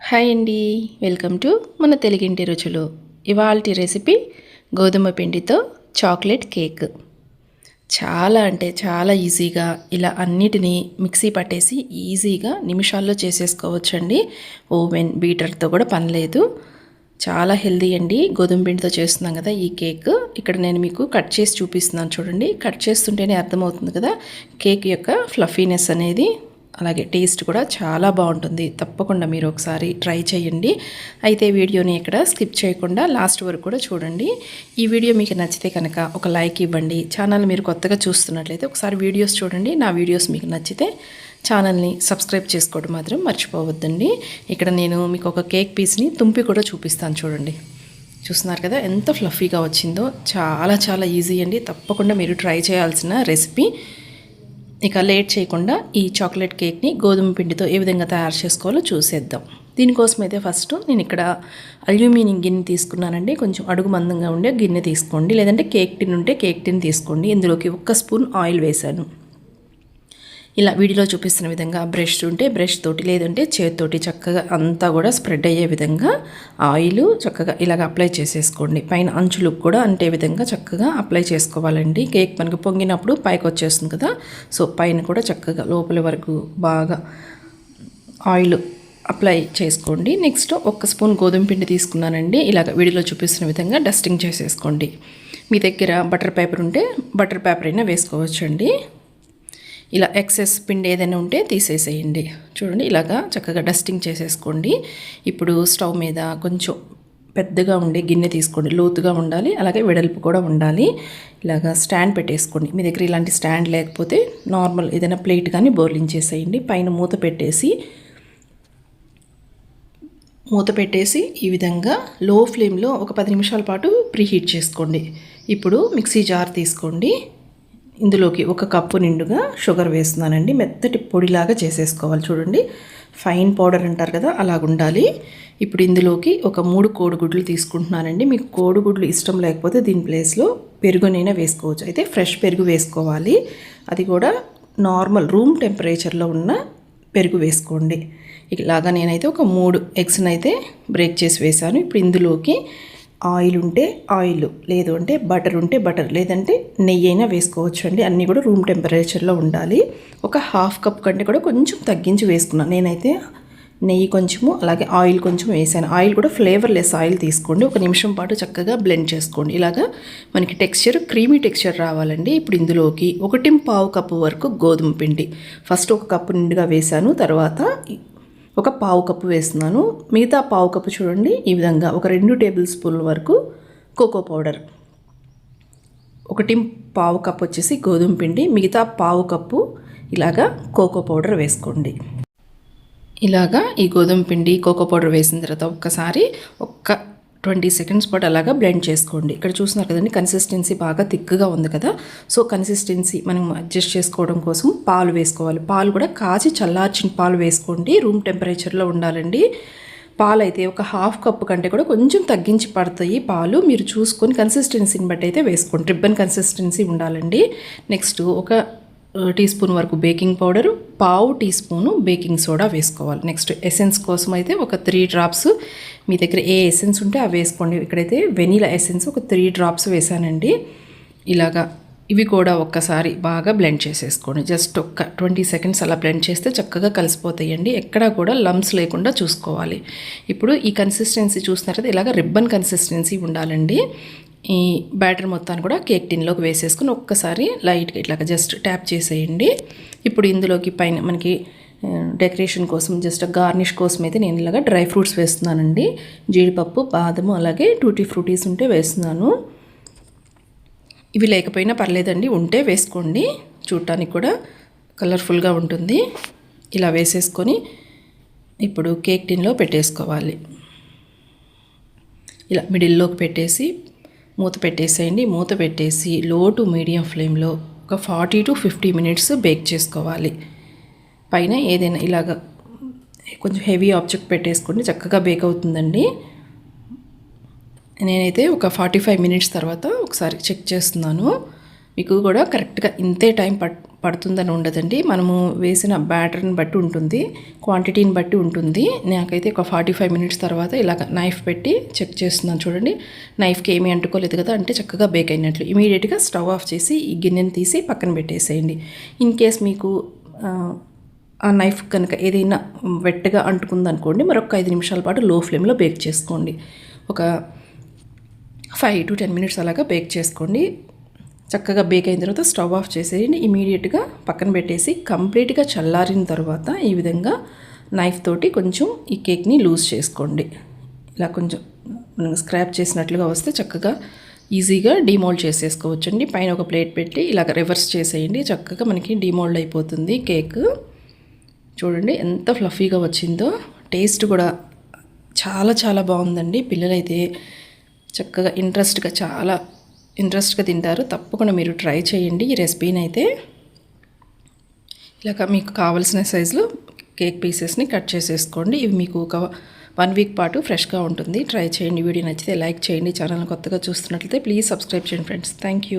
Hi అండి, welcome to మన తెలుగింటి రుచులు. ఇవాల్టి రెసిపీ గోధుమ పిండితో చాక్లెట్ కేక్. చాలా అంటే చాలా ఈజీగా ఇలా అన్నిటినీ మిక్సీ పట్టేసి ఈజీగా నిమిషాల్లో చేసేసుకోవచ్చండి. ఓవెన్ బీటర్తో కూడా పని లేదు. చాలా హెల్దీ అండి. గోధుమ పిండితో చేస్తున్నాం కదా ఈ కేక్. ఇక్కడ నేను మీకు కట్ చేసి చూపిస్తున్నాను చూడండి. కట్ చేస్తుంటేనే అర్థమవుతుంది కదా కేక్ యొక్క ఫ్లఫీనెస్ అనేది. అలాగే టేస్ట్ కూడా చాలా బాగుంటుంది. తప్పకుండా మీరు ఒకసారి ట్రై చేయండి. అయితే వీడియోని ఇక్కడ స్కిప్ చేయకుండా లాస్ట్ వరకు కూడా చూడండి. ఈ వీడియో మీకు నచ్చితే కనుక ఒక లైక్ ఇవ్వండి. ఛానల్ మీరు కొత్తగా చూస్తున్నట్లయితే ఒకసారి వీడియోస్ చూడండి. నా వీడియోస్ మీకు నచ్చితే ఛానల్ని సబ్స్క్రైబ్ చేసుకోవడం మాత్రం మర్చిపోవద్దండి. ఇక్కడ నేను మీకు ఒక కేక్ పీస్ని తుంపి కూడా చూపిస్తాను చూడండి. చూస్తున్నారు కదా ఎంత ఫ్లఫీగా వచ్చిందో. చాలా చాలా ఈజీ అండి. తప్పకుండా మీరు ట్రై చేయాల్సిన రెసిపీ. ఇక లేట్ చేయకుండా ఈ చాక్లెట్ కేక్ని గోధుమ పిండితో ఏ విధంగా తయారు చేసుకోవాలో చూసేద్దాం. దీనికోసం అయితే ఫస్ట్ నేను ఇక్కడ అల్యూమినియం గిన్నె తీసుకున్నానండి. కొంచెం అడుగు మందంగా ఉండే గిన్నె తీసుకోండి, లేదంటే కేక్ టిన్ ఉంటే కేక్ టిన్ తీసుకోండి. ఇందులోకి 1 స్పూన్ ఆయిల్ వేశాను. ఇలా వీడియోలో చూపిస్తున్న విధంగా బ్రష్ ఉంటే బ్రష్ తోటి, లేదంటే చేతితోటి చక్కగా అంతా కూడా స్ప్రెడ్ అయ్యే విధంగా ఆయిల్ చక్కగా ఇలాగ అప్లై చేసేసుకోండి. పైన అంచులకు కూడా అంటే విధంగా చక్కగా అప్లై చేసుకోవాలండి. కేక్ మనకు పొంగినప్పుడు పైకి వచ్చేస్తుంది కదా, సో పైన కూడా చక్కగా లోపలి వరకు బాగా ఆయిల్ అప్లై చేసుకోండి. నెక్స్ట్ 1 స్పూన్ గోధుమ పిండి తీసుకున్నానండి. ఇలాగ వీడియోలో చూపిస్తున్న విధంగా డస్టింగ్ చేసేసుకోండి. మీ దగ్గర బటర్ పేపర్ ఉంటే బటర్ పేపర్ అయినా వేసుకోవచ్చండి. ఇలా ఎక్సెస్ పిండి ఏదైనా ఉంటే తీసేసేయండి. చూడండి ఇలాగా చక్కగా డస్టింగ్ చేసేసుకోండి. ఇప్పుడు స్టవ్ మీద కొంచెం పెద్దగా ఉండే గిన్నె తీసుకోండి. లోతుగా ఉండాలి, అలాగే వెడల్పు కూడా ఉండాలి. ఇలాగా స్టాండ్ పెట్టేసుకోండి. మీ దగ్గర ఇలాంటి స్టాండ్ లేకపోతే నార్మల్ ఏదైనా ప్లేట్ కానీ బోర్లించేసేయండి. పైన మూత పెట్టేసి ఈ విధంగా లో ఫ్లేమ్లో ఒక 10 నిమిషాల పాటు ప్రీహీట్ చేసుకోండి. ఇప్పుడు మిక్సీ జార్ తీసుకోండి. ఇందులోకి 1 కప్పు నిండుగా షుగర్ వేస్తున్నానండి. మెత్తటి పొడిలాగా చేసేసుకోవాలి. చూడండి ఫైన్ పౌడర్ అంటారు కదా అలాగ ఉండాలి. ఇప్పుడు ఇందులోకి ఒక 3 కోడిగుడ్లు తీసుకుంటున్నానండి. మీకు కోడిగుడ్లు ఇష్టం లేకపోతే దీని ప్లేస్లో పెరుగునైనా వేసుకోవచ్చు. అయితే ఫ్రెష్ పెరుగు వేసుకోవాలి. అది కూడా నార్మల్ రూమ్ టెంపరేచర్లో ఉన్న పెరుగు వేసుకోండి. ఇలాగా నేనైతే ఒక 3 ఎగ్స్ని అయితే బ్రేక్ చేసి వేసాను. ఇప్పుడు ఇందులోకి ఆయిల్ ఉంటే ఆయిల్, లేదు అంటే బటర్ ఉంటే బటర్, లేదంటే నెయ్యి అయినా వేసుకోవచ్చు అండి. అన్నీ కూడా రూమ్ టెంపరేచర్లో ఉండాలి. ఒక 1/2 కప్ కంటే కూడా కొంచెం తగ్గించి వేసుకున్నాను. నేనైతే నెయ్యి కొంచెము అలాగే ఆయిల్ కొంచెం వేసాను. ఆయిల్ కూడా ఫ్లేవర్లెస్ ఆయిల్ తీసుకోండి. 1 నిమిషం పాటు చక్కగా బ్లెండ్ చేసుకోండి. ఇలాగా మనకి టెక్స్చర్ క్రీమీ టెక్స్చర్ రావాలండి. ఇప్పుడు ఇందులోకి 1.25 కప్పు వరకు గోధుమ పిండి, ఫస్ట్ 1 కప్పు నిండుగా వేసాను, తర్వాత 1/4 కప్పు వేస్తున్నాను. మిగతా 1/4 కప్పు చూడండి ఈ విధంగా ఒక 2 టేబుల్ స్పూన్ల వరకు కోకో పౌడర్, 1/4 కప్పు వచ్చేసి గోధుమ పిండి, మిగతా 1/4 కప్పు ఇలాగా కోకో పౌడర్ వేసుకోండి. ఇలాగా ఈ గోధుమ పిండి కోకో పౌడర్ వేసిన తర్వాత ఒక్కసారి 20 సెకండ్స్ పాటు అలాగా బ్లెండ్ చేసుకోండి. ఇక్కడ చూస్తున్నారు కదండి కన్సిస్టెన్సీ బాగా థిక్గా ఉంది కదా. సో కన్సిస్టెన్సీ మనం అడ్జస్ట్ చేసుకోవడం కోసం పాలు వేసుకోవాలి. పాలు కూడా కాచి చల్లార్చిన పాలు వేసుకోండి. రూమ్ టెంపరేచర్లో ఉండాలండి. పాలు అయితే ఒక 1/2 కప్పు కంటే కూడా కొంచెం తగ్గించి పడతాయి పాలు. మీరు చూసుకొని కన్సిస్టెన్సీని బట్టి అయితే వేసుకోండి. రిబ్బన్ కన్సిస్టెన్సీ ఉండాలండి. నెక్స్ట్ 1 టీ స్పూన్ వరకు baking powder, 1/2 teaspoon baking soda వేసుకోవాలి. నెక్స్ట్ ఎసెన్స్ కోసం అయితే ఒక 3 డ్రాప్స్, మీ దగ్గర ఏ ఎసెన్స్ ఉంటే అవి వేసుకోండి. ఇక్కడైతే వెనీలా ఎసెన్స్ ఒక 3 డ్రాప్స్ వేసానండి. ఇలాగా ఇవి కూడా ఒక్కసారి బాగా బ్లెండ్ చేసేసుకోండి. జస్ట్ ఒక 20 సెకండ్స్ అలా బ్లెండ్ చేస్తే చక్కగా కలిసిపోతాయండి. ఎక్కడా కూడా లంప్స్ లేకుండా చూసుకోవాలి. ఇప్పుడు ఈ కన్సిస్టెన్సీ చూస్తున్నారు కదా, ఇలాగ రిబ్బన్ కన్సిస్టెన్సీ ఉండాలండి. ఈ బ్యాటర్ మొత్తాన్ని కూడా కేక్ టిన్లోకి వేసేసుకుని ఒక్కసారి లైట్గా ఇట్లాగా జస్ట్ ట్యాప్ చేసేయండి. ఇప్పుడు ఇందులోకి పైన మనకి డెకరేషన్ కోసం జస్ట్ గార్నిష్ కోసం అయితే నేను ఇలాగా డ్రై ఫ్రూట్స్ వేస్తున్నానండి. జీడిపప్పు, బాదము, అలాగే టూటీ ఫ్రూటీస్ ఉంటే వేస్తున్నాను. ఇవి లేకపోయినా పర్లేదండి, ఉంటే వేసుకోండి. చూడటానికి కూడా కలర్ఫుల్గా ఉంటుంది. ఇలా వేసేసుకొని ఇప్పుడు కేక్ టిన్లో పెట్టేసుకోవాలి. ఇలా మిడిల్లోకి పెట్టేసి మూత పెట్టేసేయండి. మూత పెట్టేసి లో టు మీడియం ఫ్లేమ్లో ఒక 40 to 50 మినిట్స్ బేక్ చేసుకోవాలి. పైన ఏదైనా ఇలాగ కొంచెం హెవీ ఆబ్జెక్ట్ పెట్టేసుకోండి, చక్కగా బేక్ అవుతుందండి. నేనైతే ఒక 45 మినిట్స్ తర్వాత ఒకసారి చెక్ చేస్తున్నాను. మీకు కూడా కరెక్ట్గా ఇంతే టైం పడుతుందని ఉండదండి. మనము వేసిన బ్యాటర్ని బట్టి ఉంటుంది, క్వాంటిటీని బట్టి ఉంటుంది. నాకైతే ఒక 45 మినిట్స్ తర్వాత ఇలాగ నైఫ్ పెట్టి చెక్ చేస్తున్నాను. చూడండి, నైఫ్కి ఏమీ అంటుకోలేదు కదా, అంటే చక్కగా బేక్ అయినట్లు. ఇమీడియట్గా స్టవ్ ఆఫ్ చేసి ఈ గిన్నెని తీసి పక్కన పెట్టేసేయండి. ఇన్ కేస్ మీకు ఆ నైఫ్ కనుక ఏదైనా వెట్టగా అంటుకుందనుకోండి, మరొక 5 నిమిషాల పాటు లో ఫ్లేమ్లో బేక్ చేసుకోండి. ఒక 5 to 10 మినిట్స్ అలాగా బేక్ చేసుకోండి. చక్కగా బేక్ అయిన తర్వాత స్టవ్ ఆఫ్ చేసేయండి. ఇమీడియట్గా పక్కన పెట్టేసి కంప్లీట్గా చల్లారిన తర్వాత ఈ విధంగా నైఫ్ తోటి కొంచెం ఈ కేక్ని లూజ్ చేసుకోండి. ఇలా కొంచెం మనం స్క్రాప్ చేసినట్లుగా వస్తే చక్కగా ఈజీగా డీమోల్డ్ చేసేసుకోవచ్చండి. పైన ఒక ప్లేట్ పెట్టి ఇలాగ రివర్స్ చేసేయండి. చక్కగా మనకి డీమోల్డ్ అయిపోతుంది కేక్. చూడండి ఎంత ఫ్లఫీగా వచ్చిందో. టేస్ట్ కూడా చాలా చాలా బాగుందండి. పిల్లలైతే చక్కగా ఇంట్రెస్ట్గా తింటారు. తప్పకుండా మీరు ట్రై చేయండి ఈ రెసిపీని. అయితే ఇలాగ మీకు కావలసిన సైజులో కేక్ పీసెస్ని కట్ చేసేసుకోండి. ఇవి మీకు ఒక 1 వీక్ పాటు ఫ్రెష్గా ఉంటుంది. ట్రై చేయండి. వీడియో నచ్చితే లైక్ చేయండి. ఛానల్ కొత్తగా చూస్తున్నట్లయితే ప్లీజ్ సబ్స్క్రైబ్ చేయండి ఫ్రెండ్స్. Thank you.